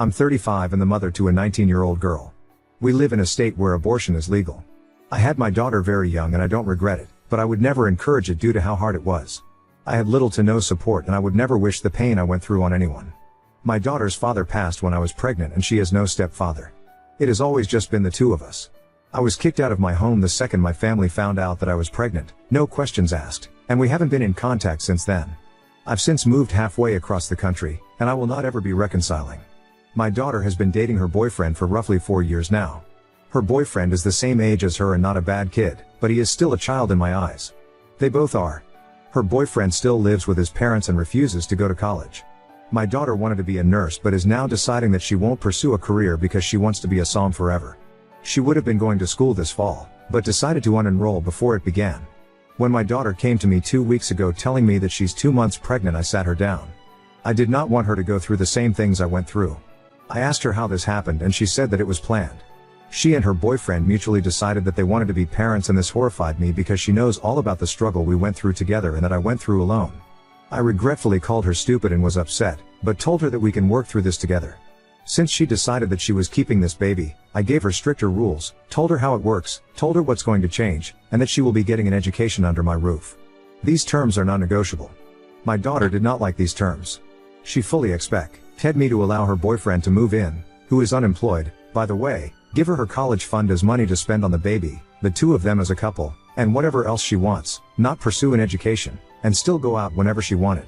I'm 35 and the mother to a 19-year-old girl. We live in a state where abortion is legal. I had my daughter very young and I don't regret it, but I would never encourage it due to how hard it was. I had little to no support and I would never wish the pain I went through on anyone. My daughter's father passed when I was pregnant and she has no stepfather. It has always just been the two of us. I was kicked out of my home the second my family found out that I was pregnant, no questions asked, and we haven't been in contact since then. I've since moved halfway across the country, and I will not ever be reconciling. My daughter has been dating her boyfriend for roughly 4 years now. Her boyfriend is the same age as her and not a bad kid, but he is still a child in my eyes. They both are. Her boyfriend still lives with his parents and refuses to go to college. My daughter wanted to be a nurse but is now deciding that she won't pursue a career because she wants to be a psalm forever. She would have been going to school this fall, but decided to unenroll before it began. When my daughter came to me 2 weeks ago telling me that she's 2 months pregnant, I sat her down. I did not want her to go through the same things I went through. I asked her how this happened and she said that it was planned. She and her boyfriend mutually decided that they wanted to be parents, and this horrified me because she knows all about the struggle we went through together and that I went through alone. I regretfully called her stupid and was upset, but told her that we can work through this together. Since she decided that she was keeping this baby, I gave her stricter rules, told her how it works, told her what's going to change, and that she will be getting an education under my roof. These terms are non-negotiable. My daughter did not like these terms. She fully expected me to allow her boyfriend to move in, who is unemployed, by the way, give her college fund as money to spend on the baby, the two of them as a couple, and whatever else she wants, not pursue an education, and still go out whenever she wanted.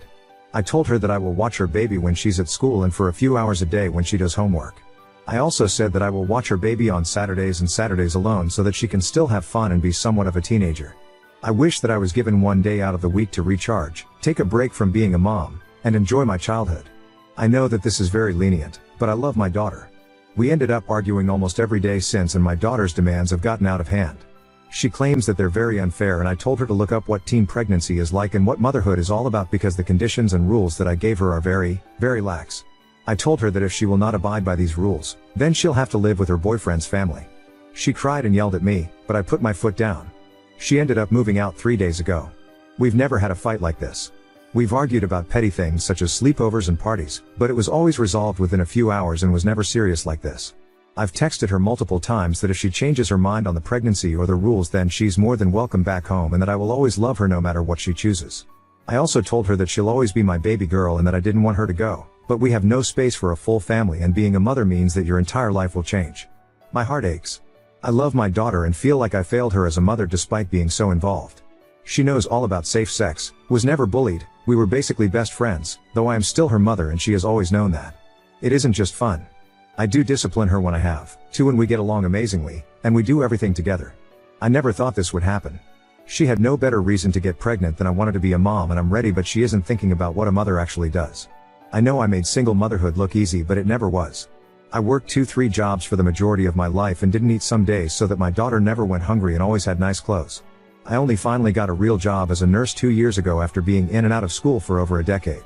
I told her that I will watch her baby when she's at school and for a few hours a day when she does homework. I also said that I will watch her baby on Saturdays and Saturdays alone so that she can still have fun and be somewhat of a teenager. I wish that I was given 1 day out of the week to recharge, take a break from being a mom, and enjoy my childhood. I know that this is very lenient, but I love my daughter. We ended up arguing almost every day since, and my daughter's demands have gotten out of hand. She claims that they're very unfair, and I told her to look up what teen pregnancy is like and what motherhood is all about because the conditions and rules that I gave her are very, very lax. I told her that if she will not abide by these rules, then she'll have to live with her boyfriend's family. She cried and yelled at me, but I put my foot down. She ended up moving out 3 days ago. We've never had a fight like this. We've argued about petty things such as sleepovers and parties, but it was always resolved within a few hours and was never serious like this. I've texted her multiple times that if she changes her mind on the pregnancy or the rules, then she's more than welcome back home and that I will always love her no matter what she chooses. I also told her that she'll always be my baby girl and that I didn't want her to go, but we have no space for a full family and being a mother means that your entire life will change. My heart aches. I love my daughter and feel like I failed her as a mother despite being so involved. She knows all about safe sex, was never bullied, we were basically best friends, though I am still her mother and she has always known that. It isn't just fun. I do discipline her when I have to and we get along amazingly, and we do everything together. I never thought this would happen. She had no better reason to get pregnant than I wanted to be a mom and I'm ready, but she isn't thinking about what a mother actually does. I know I made single motherhood look easy, but it never was. I worked 2-3 jobs for the majority of my life and didn't eat some days so that my daughter never went hungry and always had nice clothes. I only finally got a real job as a nurse 2 years ago after being in and out of school for over a decade.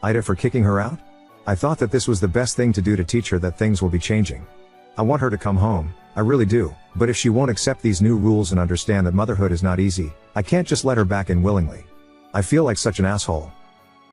Ida for kicking her out? I thought that this was the best thing to do to teach her that things will be changing. I want her to come home, I really do, but if she won't accept these new rules and understand that motherhood is not easy, I can't just let her back in willingly. I feel like such an asshole.